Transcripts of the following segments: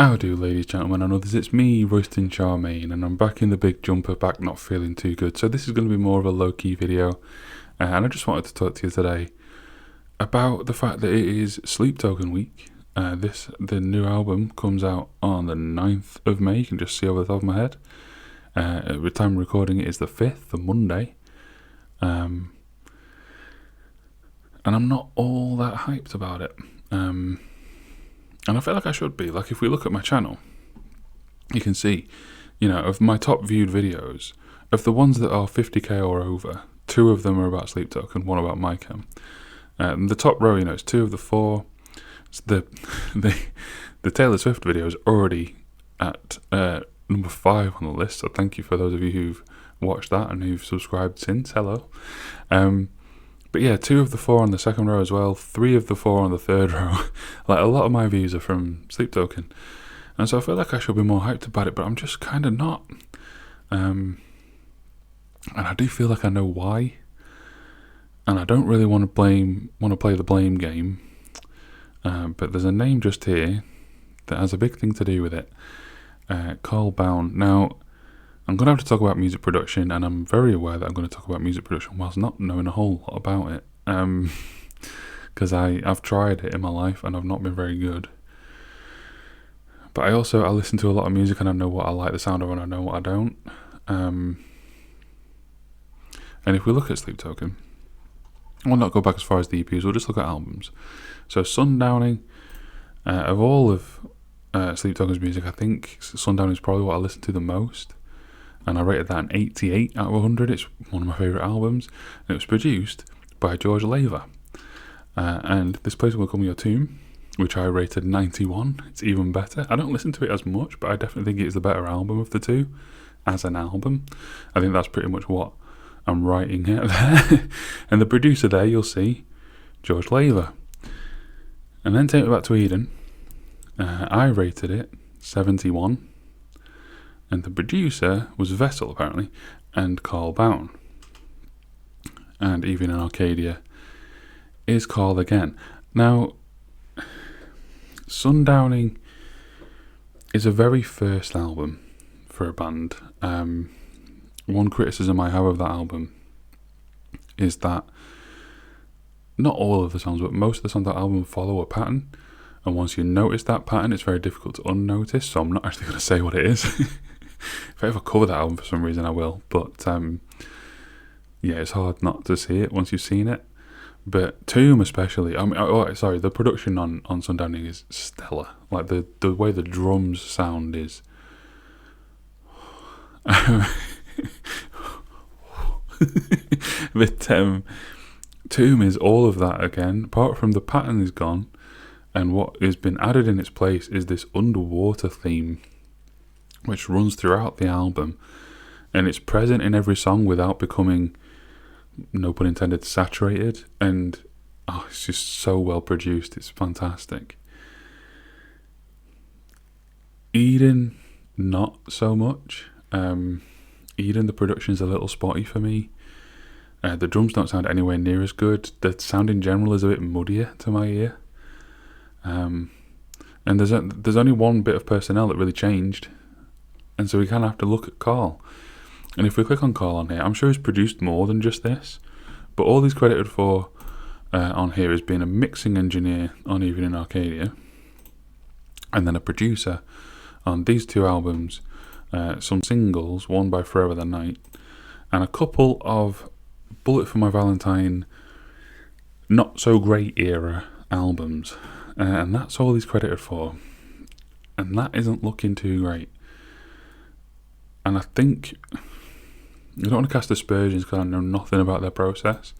How do, ladies and gentlemen and others, it's me, Royston Charmaine, and I'm back in the big jumper, back not feeling too good. So this is going to be more of a low-key video, and I just wanted to talk to you today about the fact that it is Sleep Token week. The new album comes out on the 9th of May, you can just see over the top of my head. At the time of recording it is the 5th, the Monday. And I'm not all that hyped about it. And I feel like I should be. Like, if we look at my channel, you can see, of my top viewed videos, of the ones that are 50k or over, 2 of them are about Sleep Token, 1 about MyChem. The top row, it's 2 of the 4. It's the Taylor Swift video is already at number 5 on the list, so thank you for those of you who've watched that and who've subscribed since. Hello. But yeah, 2 of the 4 on the second row as well, 3 of the 4 on the third row. Like, a lot of my views are from Sleep Token. And so I feel like I should be more hyped about it, but I'm just kind of not. And I do feel like I know why. And I don't really want to play the blame game. But there's a name just here that has a big thing to do with it. Carl Baum. Now, I'm going to have to talk about music production, and I'm very aware that I'm going to talk about music production whilst not knowing a whole lot about it. Because I've tried it in my life and I've not been very good. But I listen to a lot of music and I know what I like the sound of and I know what I don't. And if we look at Sleep Token, we'll not go back as far as the EPs, we'll just look at albums. So Sundowning, of all of Sleep Token's music, I think Sundowning is probably what I listen to the most. And I rated that an 88 out of 100. It's one of my favourite albums. And it was produced by George Laver. And This Place Will Come Your Tomb, which I rated 91. It's even better. I don't listen to it as much, but I definitely think it is the better album of the 2 as an album. I think that's pretty much what I'm writing here there. And the producer there, you'll see, George Laver. And then Take Me Back to Eden. I rated it 71. And the producer was Vessel, apparently, and Carl Baum. And Even in Arcadia is Carl again. Now, Sundowning is a very first album for a band. One criticism I have of that album is that not all of the songs, but most of the songs on that album follow a pattern. And once you notice that pattern, it's very difficult to unnotice. So I'm not actually going to say what it is. If I ever cover that album for some reason, I will. But yeah, it's hard not to see it once you've seen it. But Tomb especially, the production on Sundowning is stellar. Like the way the drums sound is. But Tomb is all of that again. Apart from the pattern is gone, and what has been added in its place is this underwater theme, which runs throughout the album, and it's present in every song without becoming, no pun intended, saturated. And it's just so well produced. It's fantastic. Eden, not so much. Eden, the production's a little spotty for me. The drums don't sound anywhere near as good. The sound in general is a bit muddier to my ear. And there's only one bit of personnel that really changed. And so we kind of have to look at Carl. And if we click on Carl on here, I'm sure he's produced more than just this. But all he's credited for on here is being a mixing engineer on Even in Arcadia. And then a producer on these 2 albums. Some singles, one by Forever the Night. And a couple of Bullet for My Valentine not so great era albums. And that's all he's credited for. And that isn't looking too great. And I think, I don't want to cast aspersions because I know nothing about their process,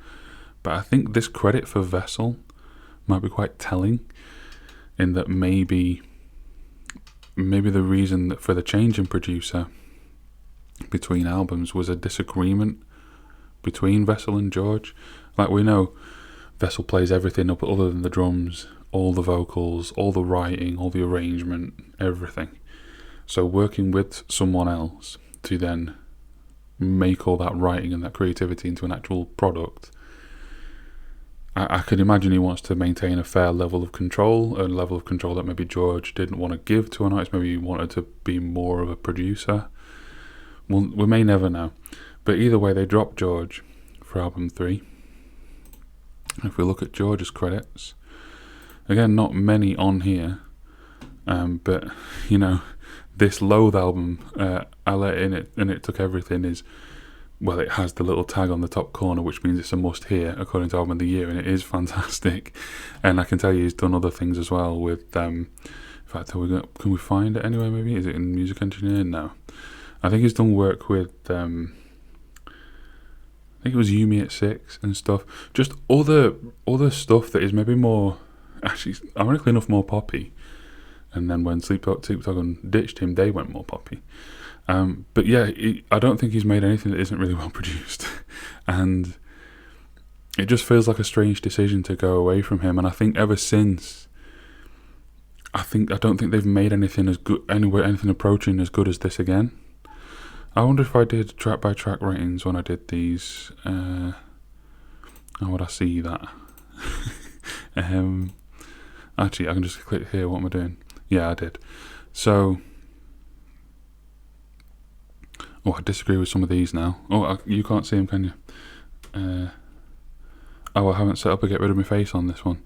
but I think this credit for Vessel might be quite telling, in that maybe the reason for the change in producer between albums was a disagreement between Vessel and George. Like, we know Vessel plays everything up other than the drums, all the vocals, all the writing, all the arrangement, everything. So working with someone else to then make all that writing and that creativity into an actual product, I could imagine he wants to maintain a fair level of control, a level of control that maybe George didn't want to give to an artist. Maybe he wanted to be more of a producer. Well, we may never know. But either way, they dropped George for album 3. If we look at George's credits, again, not many on here, but, you know, this Loathe album, I Let In It, and It Took Everything is, well, it has the little tag on the top corner, which means it's a must-hear, according to Album of the Year, and it is fantastic. And I can tell you he's done other things as well with, in fact, can we find it anywhere, maybe? Is it in Music Engineer? No. I think he's done work with, I think it was Yumi at 6 and stuff. Just other stuff that is maybe more, actually, ironically enough, more poppy. And then when Sleep Token ditched him, they went more poppy. But yeah, I don't think he's made anything that isn't really well produced. And it just feels like a strange decision to go away from him. And I think ever since, I don't think they've made anything as good, anything approaching as good as this again. I wonder if I did track by track ratings when I did these. How would I see that? Actually, I can just click here. What am I doing? Yeah, I did. So, I disagree with some of these now. You can't see them, can you? I haven't set up a get rid of my face on this one.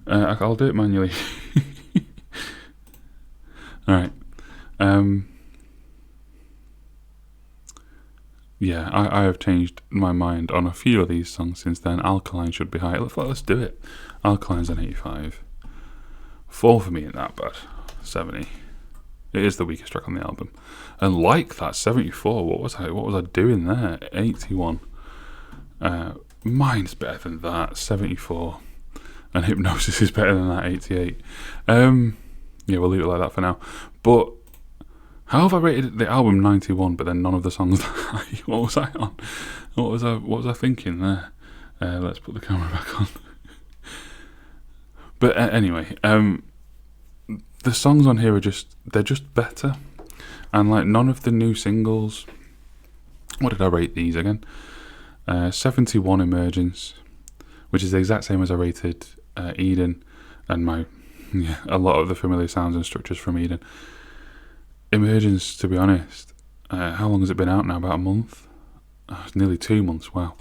I'll do it manually. Alright. Yeah, I have changed my mind on a few of these songs since then. Alkaline should be higher. Let's do it. Alkaline's an 85. Fall for Me ain't that bad. 70. It is the weakest track on the album. And like that, 74. What was I doing there? 81. Mine's better than that. 74. And Hypnosis is better than that. 88. Yeah, we'll leave it like that for now. But how have I rated the album 91, but then none of the songs that what was I on? What was I thinking there? Let's put the camera back on. But anyway, the songs on here they're just better. And like none of the new singles, what did I rate these again? 71 Emergence, which is the exact same as I rated Eden and a lot of the familiar sounds and structures from Eden. Emergence, to be honest, how long has it been out now? About a month? It's nearly 2 months, wow.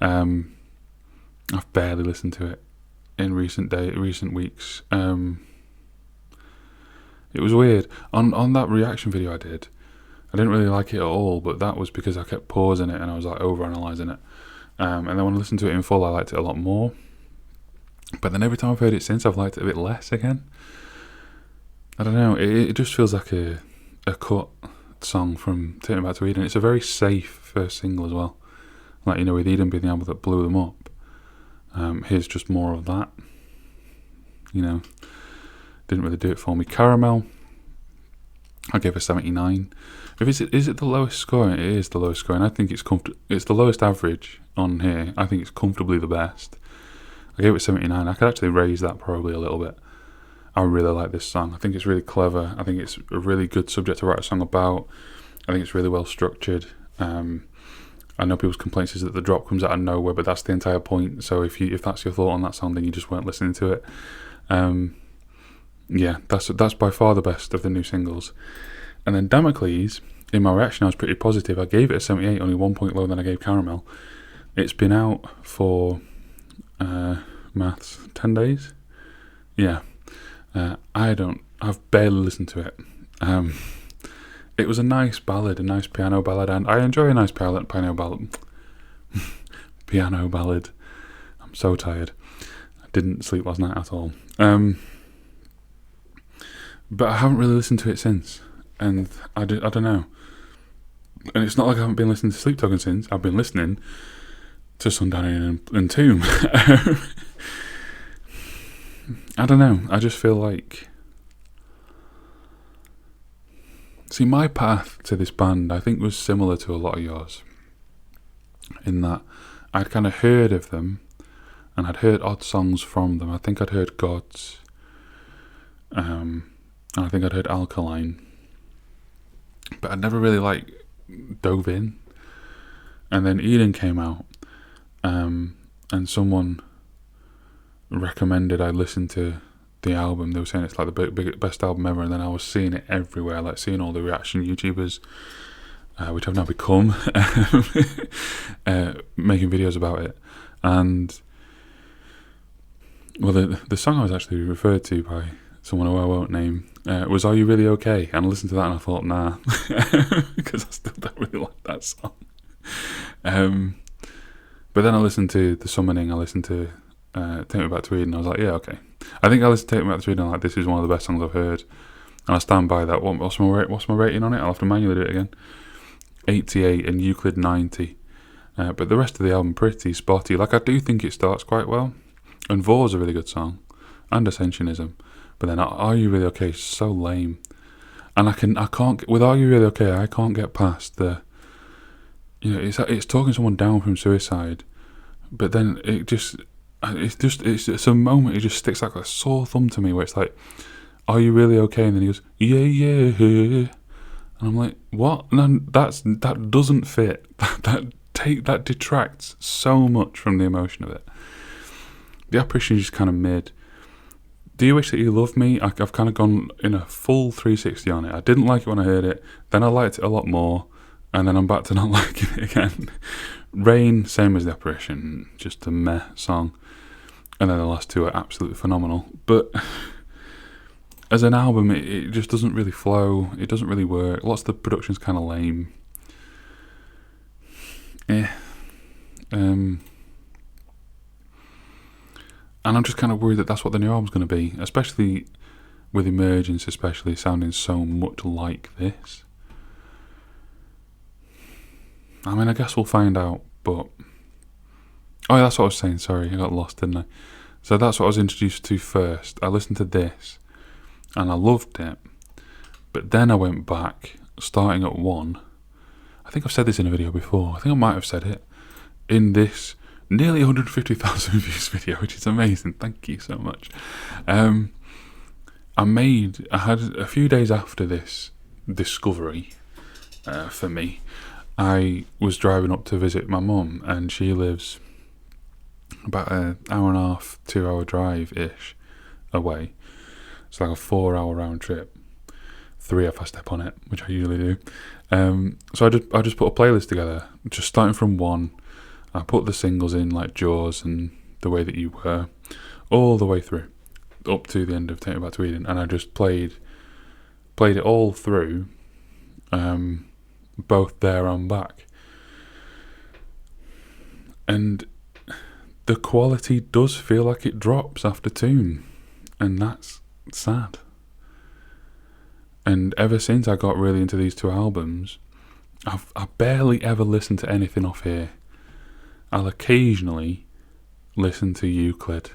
I've barely listened to it in recent weeks. It was weird. On that reaction video I did, I didn't really like it at all, but that was because I kept pausing it and I was like over-analysing it. And then when I listened to it in full, I liked it a lot more. But then every time I've heard it since, I've liked it a bit less again. I don't know, it just feels like a cut song from Turning Back to Eden. It's a very safe first single as well. Like, you know, with Eden being the album that blew them up, here's just more of that. You know, didn't really do it for me. Caramel, I gave a 79. Is it the lowest score? It is the lowest score, and I think it's the lowest average on here. I think it's comfortably the best. I gave it 79. I could actually raise that probably a little bit. I really like this song. I think it's really clever. I think it's a really good subject to write a song about. I think it's really well structured. I know people's complaints is that the drop comes out of nowhere, but that's the entire point. So if that's your thought on that song, then you just weren't listening to it. Yeah, that's by far the best of the new singles. And then Damocles, in my reaction, I was pretty positive. I gave it a 78, only 1 point lower than I gave Caramel. It's been out for maths 10 days. Yeah. I've barely listened to it. It was a nice ballad, a nice piano ballad, and I enjoy a nice piano ballad. Piano ballad. I'm so tired. I didn't sleep last night at all. But I haven't really listened to it since, and I don't know. And it's not like I haven't been listening to Sleep Token since. I've been listening to Sundown and Tomb. I don't know. I just feel like... See, my path to this band, I think, was similar to a lot of yours. In that I'd kind of heard of them, and I'd heard odd songs from them. I think I'd heard Gods. And I think I'd heard Alkaline. But I'd never really, dove in. And then Eden came out. And someone recommended I listen to the album. They were saying it's like the best album ever, and then I was seeing it everywhere, like seeing all the reaction YouTubers, which I've now become, making videos about it. And well, the song I was actually referred to by someone who I won't name was "Are You Really Okay?" And I listened to that and I thought, nah, because I still don't really like that song. But then I listened to The Summoning, I listened to Take Me Back to Eden, I was like, yeah, okay. I think I listened to Take Me Back to Eden, like, this is one of the best songs I've heard. And I stand by that. What's my rating on it? I'll have to manually do it again. 88 and Euclid 90. But the rest of the album, pretty spotty. Like, I do think it starts quite well. And Vor's a really good song. And Ascensionism. But then Are You Really Okay? So lame. And I can't, with Are You Really Okay? I can't get past the, you know, it's talking someone down from suicide, but then it's a moment, it just sticks like a sore thumb to me, where it's like, are you really okay? And then he goes, yeah, yeah, and I'm like, what? No, that doesn't fit. That detracts so much from the emotion of it. The apparition is just kind of mid. Do You Wish That You Loved Me? I've kind of gone in a full 360 on it. I didn't like it when I heard it, then I liked it a lot more, and then I'm back to not liking it again. Rain, same as The Apparition, just a meh song. And then the last two are absolutely phenomenal. But as an album, it just doesn't really flow. It doesn't really work. Lots of the production's kind of lame. And I'm just kind of worried that that's what the new album's going to be, especially with Emergence, especially sounding so much like this. I mean, I guess we'll find out, but... Oh, yeah, that's what I was saying, sorry, I got lost, didn't I? So that's what I was introduced to first. I listened to this, and I loved it, but then I went back, starting at 1. I think I've said this in a video before, I think I might have said it, in this nearly 150,000 views video, which is amazing, thank you so much. I had a few days after this discovery, for me, I was driving up to visit my mum, and she lives about an hour and a half, 2 hour drive-ish away. It's like a 4 hour round trip. 3 if I step on it, which I usually do. So I just put a playlist together, just starting from 1. I put the singles in, like Jaws and The Way That You Were, all the way through, up to the end of Take Me Back to Eden, and I just played it all through, both there and back. And the quality does feel like it drops after tune, and that's sad. And ever since I got really into these two albums, I barely ever listen to anything off here. I'll occasionally listen to Euclid,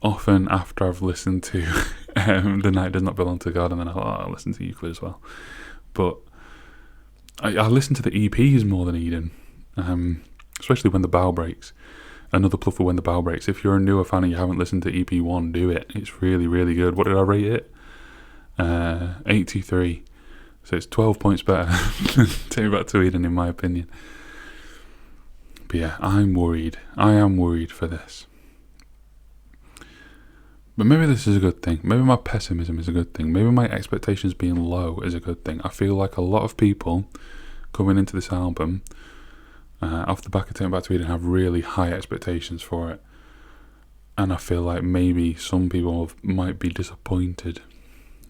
often after I've listened to The Night Does Not Belong to God, and then I'll listen to Euclid as well. But I listen to the EPs more than Eden, especially When the Bow Breaks. Another plug for When the Bow Breaks. If you're a newer fan and you haven't listened to EP1, do it. It's really, really good. What did I rate it? 83. So it's 12 points better than Take Me Back to Eden, in my opinion. But yeah, I'm worried. I am worried for this. But maybe this is a good thing. Maybe my pessimism is a good thing. Maybe my expectations being low is a good thing. I feel like a lot of people coming into this album, off the back of Take Me Back to Eden, have really high expectations for it. And I feel like maybe some people might be disappointed.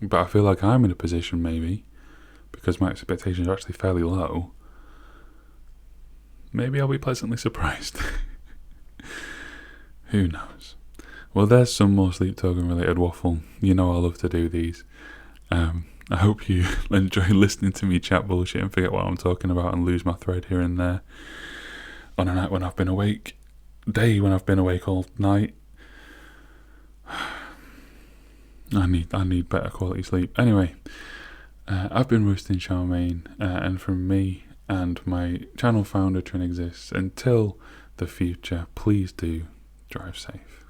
But I feel like I'm in a position, maybe, because my expectations are actually fairly low, maybe I'll be pleasantly surprised. Who knows? Well, there's some more Sleep Token related waffle. You know I love to do these. I hope you enjoy listening to me chat bullshit and forget what I'm talking about and lose my thread here and there on a night when I've been awake, day when I've been awake all night. I need better quality sleep. Anyway, I've been Roasting Charmaine, and from me and my channel founder Trin Exists, until the future, please do drive safe.